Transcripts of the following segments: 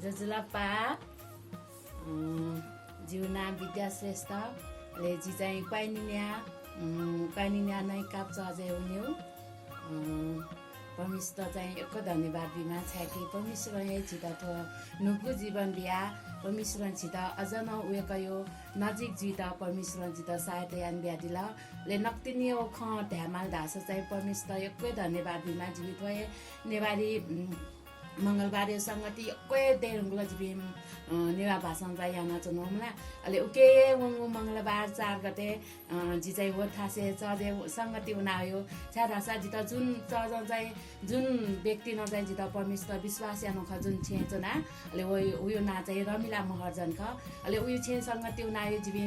जजुलापा जिउना विद्या श्रेष्ठ ले जी चाहिँ पाइनिन्या नै काप चजे हुन्यो परमेश्वर चाहिँ एक धन्यवाद बिमा छ कि परमेश्वर हे छिता थो नुकु जीवन बिया परमेश्वर छिता अझ न उयो नजिक जिता परमेश्वर जिता सायद यान बिया दिला ले नक्तिनियो ख ध्यामाल दास चाहिँ परमेश्वर एकै धन्यवाद बिमा जीवित भए नेवारी मंगलबार संगति एकै देरुंगला जिबिम नेवा भाषण चाहिँ याना चुनौमला अले उके वंगु मंगलबार 4 गते जी चाहिँ वो थासे चजे संगति उनायो छारासा जिता जुन चज चाहिँ जुन व्यक्ति न चाहिँ जिता परमेश्वर विश्वास यानो ख जुन छे चना अले उयो ना चाहिँ रमिला महर्जन ख अले उयो छे संगति उनायो जिबि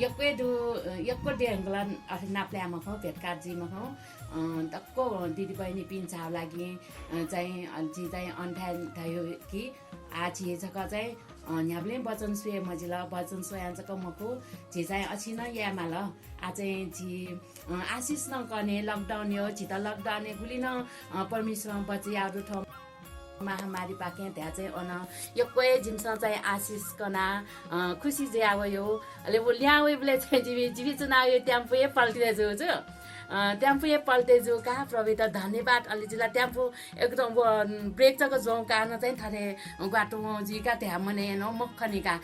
एकै देरुंगला अथि नाप्ल्याम ख भेटकाट जी म ख तक्को दिदी बहिनी पिन्छाव लागि चाहिँ जी चाहिँ अन्ठान थियो कि आछि जक चाहिँ न्याब्ले वचन सुए मजिला वचन सोयान्छ मको जे चाहिँ अछि न यामाल आ चाहिँ जी आशिष न गर्ने लकडाउन यो छित लकडाउन गुली न परमेश्वर बची आउट ठ महामारी पाके त्यहाँ चाहिँ अन एकै जिमसँग चाहिँ आशिष कना खुसी जे आयो अले वो ल्यावेले चाहिँ जीवी चुनाव टेम्पो ए पल्टिदै जो टेम्पो ए पल्टे जो कहाँ प्रविता धन्यवाद अलि जिल्ला टेम्पो एकदम ब्रेक जको जो कारण चाहिँ थारे गाटो जीका त्यहाँ मने न मखनिका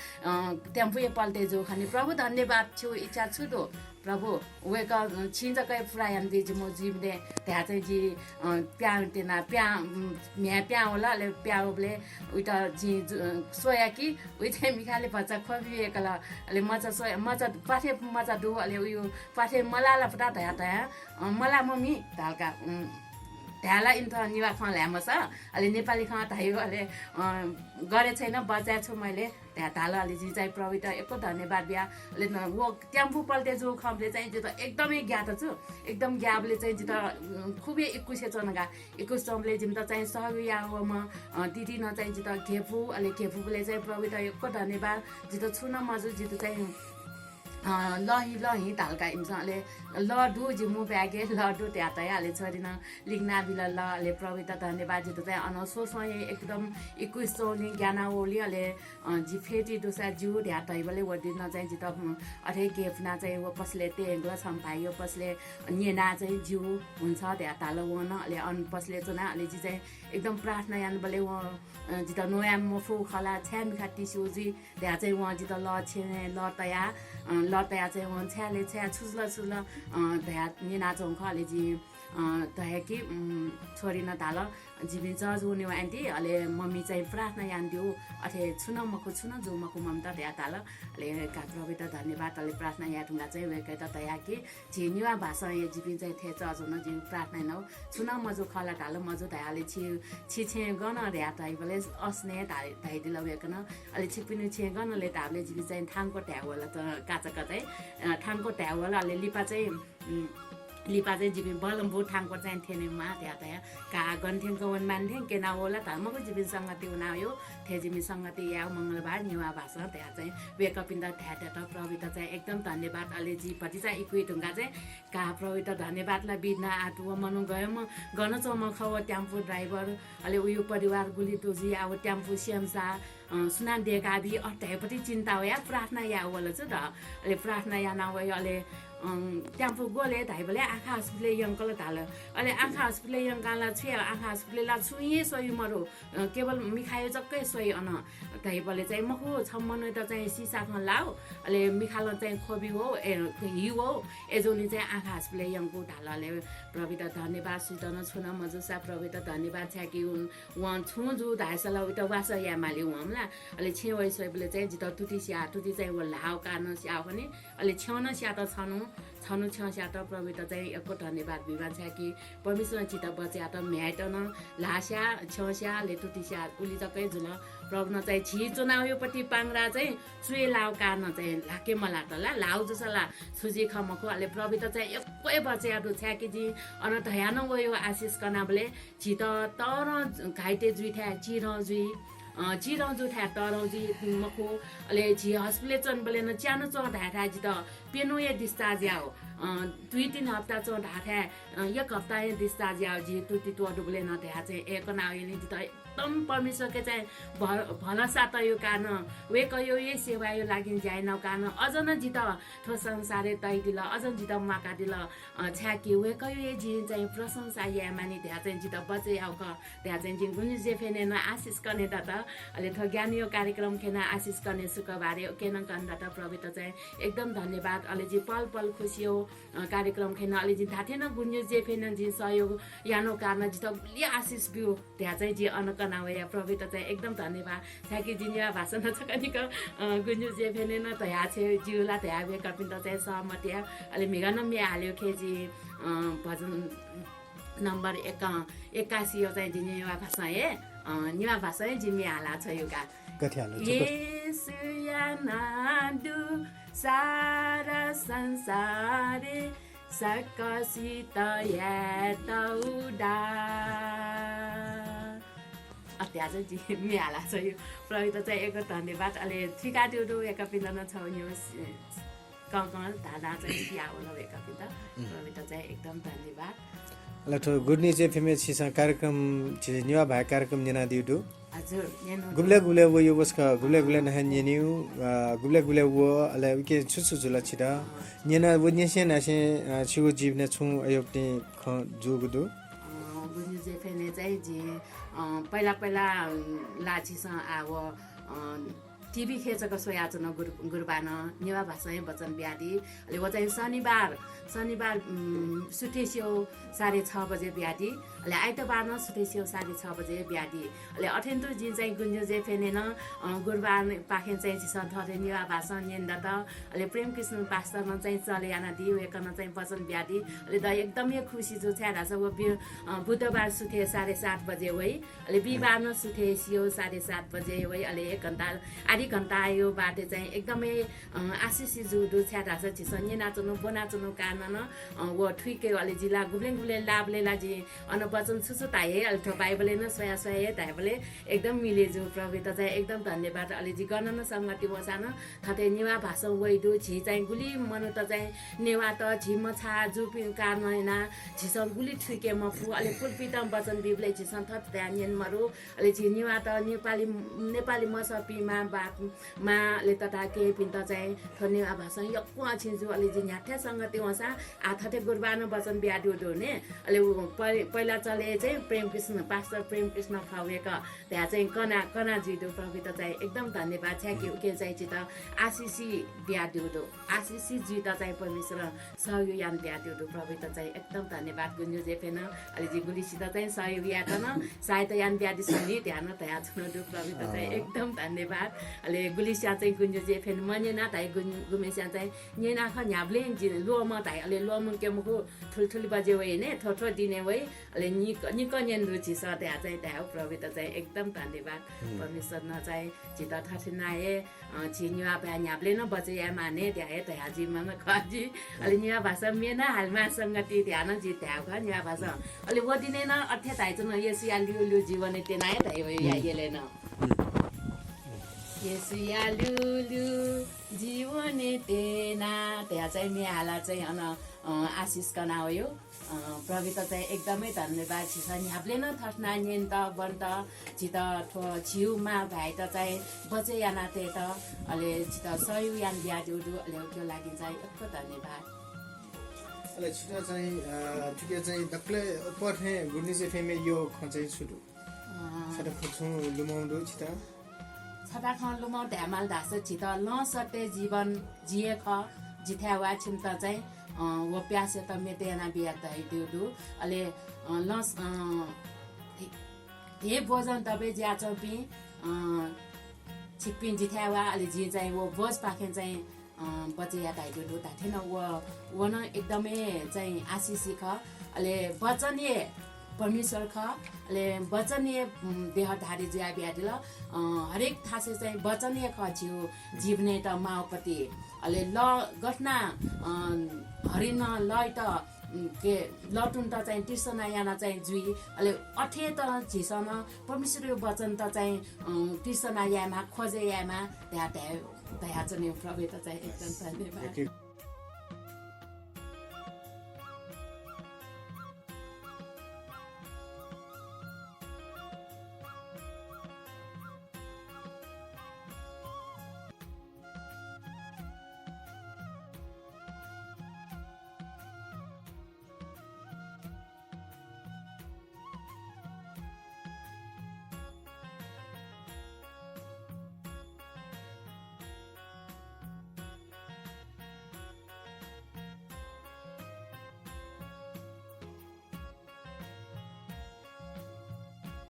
टेम्पो ए पल्टे जो खनि प्रभु धन्यवाद छु इच्छा छु दो प्रभु वेक छिंजकै फ्रायन दे जमो जीवले त्यहाँ चाहिँ जी प्या तेना प्या म्या प्या होला ले प्याउले उइटा जी सोया कि उइ चाहिँ मिखाले बच्चा खोबिएकल अले मचा सोया मचा पाठे मचा दु अले उयो पाठे मलाला पटा तया मला मम्मी धालका ढ्याला इन्थ निवा ख ल्यामस अलि नेपाली ख थायो अले गरे छैन बचा छु मैले त्यहाँ थाल अलि जी चाहिँ प्रविता एको धन्यवाद बिया ले वो टेम्पो पल्टे जो खमले चाहिँ जो त एकदमै ज्ञात छु एकदम ग्याबले चाहिँ जित खुबे 21 चनगा 21 चमले जिम त चाहिँ सहयोग याव म दिदी न चाहिँ जित घेफु अले घेफुले चाहिँ प्रविता एको धन्यवाद जित छु न मजु जित चाहिँ लही धालका इमसँगले लड्डु जिमु ब्यागे लड्डु त्यहाँ तयाले छोडिन लिग्ना बिलले प्रविता धन्यवाद जितो चाहिँ अनसोसै एकदम 21 चौली ज्ञाना ओली अले जी फेटी दुसा जिउ ढ्या तैबले वदिन चाहिँ जित अथे गेफना चाहिँ वो पसले तेंगला सम्पायो पसले नेना चाहिँ जिउ हुन्छ त्यहाँ ताल वन अले अन पसले चुना अले जी चाहिँ एकदम प्रार्थना यान बले व जित नयाँ मफु खला छ्याम खाटी सुजी त्यहाँ चाहिँ व जित ल छे ल तया लतया चाहिँ वन छ्याले छ्या छुज्ला त्यहाँ नि नाचौँ खले जी तया कि छोरी न ताल जिबी जज हुने आन्टी अले मम्मी चाहिँ प्रार्थना यान दियो अथे छुन मको छुन जो मको ममता त्यहाँ ताल अले का प्रविता धन्यवाद अले प्रार्थना या ढुङ्गा चाहिँ वेकै त तया कि झिनिवा भाषा ये जिबी चाहिँ थे जज हुन जी प्रार्थना नौ छुन मजो खला ताल मजो तयाले छि छे गन र्या तै बले अस्ने धाइ दिल वेकन अले छिपिनु छे गनले ताले जिबी चाहिँ थाङको ट्यावला त काचा कतै थाङको ट्यावला अले लिपा चाहिँ जिबी बलम्बु ठाङको चाहिँ थेनेमा त्यहाँ का गन्थेङको वन मान्थेङ केना होला धर्मको जिबी संगति उनायो थे जिबी संगति या मंगलबार निवा भाषा त्यहाँ चाहिँ वेकअप इन द थ्याट प्रविता चाहिँ एकदम धन्यवाद अलि जी पति चाहिँ इक्विट ढुङ्गा चाहिँ का प्रविता धन्यवादलाई बिना आटु मनु गयो म गन चम खव टेम्पो ड्राइभर अलि उयो परिवार गुली टोजी अब टेम्पो स्यामसा सुनान दिएका आदि अट्याएपट्टि चिन्ता हो या प्रार्थना या होला छ त अलि प्रार्थना या नभयो अलि टेम्पो गोले धाइबले आँखा हस्पिटल यङ्कल थाल अले आँखा हस्पिटल यङ्काला छुया आँखा हस्पिटल ला छुए सोही मरो केवल मिखायो जक्कै सोही अन धाइबले चाहिँ मखु छम्मन त चाहिँ सिसा ख लाउ अले मिखाल चाहिँ खोबी हो हिउ हो एजोली चाहिँ आँखा हस्पिटल यङ्कु थालले प्रविता धन्यवाद सुतन छुन मजुसा प्रविता धन्यवाद छ कि वन छुजु धाइसला उता वासा या माले हमला अले छेवै सोइबले चाहिँ जित तुति चाहिँ वो लाउ कान स्या पनि अले छेउन स्या त छनु छ्या त प्रविता चाहिँ एको धन्यवाद विवाद छ कि परमेश्वर चिता बच्या त म्याटन लास्या छ्या ले तुतिस्या उली जकै जुल प्रभु चाहिँ छि चुनावपट्टि पाङ्रा चाहिँ चुए लाउ कान चाहिँ लाके मला त लाउ जसला सुजी खमको अले प्रविता चाहिँ एकै बच्या छ कि जी अन धयान गयो आशिष कनाबले छि त तर घाइते जुइ थ्या चिर जुइ चिरौजु ठ्या तरौजी मखो अले झि हस्पिटल चन बलेन च्यानो चौ ढाठा जि त पेनो या डिस्चार्ज याओ 2-3 हप्ता चौ ढाठा एक हप्ता या डिस्चार्ज याओ जि तुति तो डुबले न ढा चाहिँ एक नाउ नि त एकदम परमेश्वरके चाहिँ भनसा त यो कारण वे कयो ये सेवा यो लागि जाइन कारण अझ न जित ठो संसारे तै दिल अझ जित माका दिल छ्याकी वे कयो ये जी चाहिँ प्रशंसा या मानि त्यहाँ चाहिँ जित बचे आउक त्यहाँ चाहिँ जिन गुन्जु जे फेने न आशिष गर्ने त अहिले ठो ज्ञान यो कार्यक्रम खेन आशिष गर्ने सुकबारे केन कन्दा प्रभु त चाहिँ एकदम धन्यवाद अहिले जी पल पल खुसी हो कार्यक्रम खेन अहिले जी थाहा थिएन गुन्जु जे फेन जी सहयोग यानो कारण जित बुलिया आशिष बिउ त्यहाँ चाहिँ जी अनकना या प्रभु त चाहिँ एकदम धन्यवाद छ्याकी जिनिया भाषा नछकनिक गुन्जु जे फेने न तया छे जिउला तया बे कपिन त चाहिँ सहमति अहिले मेगान मे हाल्यो खेजी भजन नम्बर 81 यो चाहिँ जिनिया भाषा हे निवा भाषा है जिमी हाला छ यो गा येसुया नादु सारा संसारे सकसित यातौडा त्यहाँ चाहिँ जिमी हाला छ यो प्रवित चाहिँ एक धन्यवाद अहिले ठिकाट्यो एका पिन्द छ यो धाना चाहिँ सिया होला एका पिन्द प्रवित चाहिँ एकदम धन्यवाद लठो गुड न्यूज एफएम छिसा कार्यक्रम छि निवा भाइ कार्यक्रम निना दिउदु हजुर गुब्ले गुब्ले वो यो बसका गुब्ले गुब्ले नहन निउ गुब्ले गुब्ले वो अले के छुछु जुला छिदा निना वो निसे नासे छिगो जीवने छु अयोपनि ख जुगुदु गुड न्यूज एफएम चाहिँ जे पहिला पहिला लाछिस आव टिभी खेचको सोयाचन गुरुबान नेवा भाषा वचन ब्याडी अहिले वो चाहिँ शनिबार सुतेस्यो 6:30 बजे ब्याडी अहिले आइतबार न सुतेस्यो 6:30 बजे ब्याडी अहिले अठेन्टु जिन चाहिँ गुन्जु जे फेनेन गुरुबान पाखेन चाहिँ सधरे नेवा भाषा नेन्दा त अहिले प्रेम कृष्ण पास्टर न चाहिँ चले आना दियो एकन चाहिँ वचन ब्याडी अहिले द एकदमै खुसी जो छ्याडा छ वो बुधबार सुते 7:30 बजे वइ अहिले बिहिबार न सुतेस्यो 7:30 बजे वइ अहिले 1 घण्टा आधी घण्टा आयो बाटे चाहिँ एकदमै आशिष जुदु छ्याडा छ छिसन्ये नाचनु बनाचनु कारण वो ठुके वाले जिल्ला गुब्ले लाभले लाजी अन वचन सुसु ताए अल ठो बाइबलले न सोया सोया ताएबले एकदम मिले जो प्रभु त चाहिँ एकदम धन्यवाद अलि जी गर्न न संगति वसान थते नेवा भाषा वइदु छि चाहिँ गुली मनु त चाहिँ नेवा त झिम छा जुपि कार्नैना छिसन गुली ठुके म फु अलि पुलपितम वचन बिबले छिसन थत ध्यान मरु अलि छि नेवा त नेपाली मसपिमा बातमा ले तथा के पिन्त चाहिँ नेवा भाषा यक्वा छिजु अलि जी न्याठ्या संगति वसा आथते गुरबान वचन ब्याडु दोने अलि पहिला चले चाहिँ प्रेम कृष्ण पास्टर प्रेम कृष्ण फावेका त्यहाँ चाहिँ कना जिदो प्रभु त चाहिँ एकदम धन्यवाद छ के चाहिँ चित आशिषी ब्याडु दो आशिषी जित चाहिँ परमेश्वर सहयोग यान ब्याडु दो प्रभु त चाहिँ एकदम धन्यवाद गुन्जु जेफेन अलि जी गुलिसित चाहिँ सहयोग या त न सायद यान ब्याडि सनी ध्यान तया छुन दो प्रभु त चाहिँ एकदम धन्यवाद अलि गुलिसिया चाहिँ गुन्जु जेफेन मने ना ताइ गुमेसिया चाहिँ नेना ख न्याब्ले लो म ताइ अलि लो म के मुखु ठुलठुली बजे वइ ने थोथो दिने वइ अलि निक नेन रुचि छ त्यहाँ चाहिँ त्यहाँ प्रभु त चाहिँ एकदम धन्यवाद परमेश्वर न चाहिँ चित थसिनाए छिन्युवा प्या न्याब्ले न बजे या माने त्यहाँ त्यहाँ जिमा न खजी अलि निवा भाषा मेना हालमा संगति ध्यान जि त्यहाँ ख निवा भाषा अलि वदिने न अठ्या ताइ छ न येसिया लु जीवन तेनाए ताइ या येले न येसिया लु जीवन तेना त्यहाँ चाहिँ मेहाला चाहिँ अन आशिष कना हो यो प्रभु त चाहिँ एकदमै धन्यवाद छ यहाँले न थस्ना नेन त बन्त छित छिउमा भाइ त चाहिँ बचे याना ते त अहिले छित सहयोग यान ब्याडु अहिले त्यो लागि चाहिँ एकदम धन्यवाद अहिले छिटो चाहिँ ठिकै चाहिँ दक्ले पर्ने गुड्ने चाहिँ फेमे यो खचै छुटु छटा खुछु लुमाउँदो छिटा छटा ख लुमाउ ढ्यामाल धास छित ल सटे जीवन जिए ख जिथ्या वा छिम त चाहिँ वो प्यासे त मेतेना बिया त दिउदु अले लस हे भोजन तबे ज्या चौपी छिपिन जिथ्यावा अलि जी चाहिँ वो भोज पाखे चाहिँ बचे या दिउदु ताथेन वो न एकदमै चाहिँ आशिषी ख अले वचनीय परमेश्वर ख अले वचनीय देहधारी ज्या बिया दिल हरेक थासे चाहिँ वचनीय ख छिउ जीवने त माओपति अले ल घटना हरिन लय त के लटुन त चाहिँ तिर्सना याना चाहिँ जुई अले अठे त झिसन परमेश्वर वचन त चाहिँ तिर्सना यामा खोजे यामा त्यहाँ चाहिँ प्रभु त चाहिँ एकदम धन्यवाद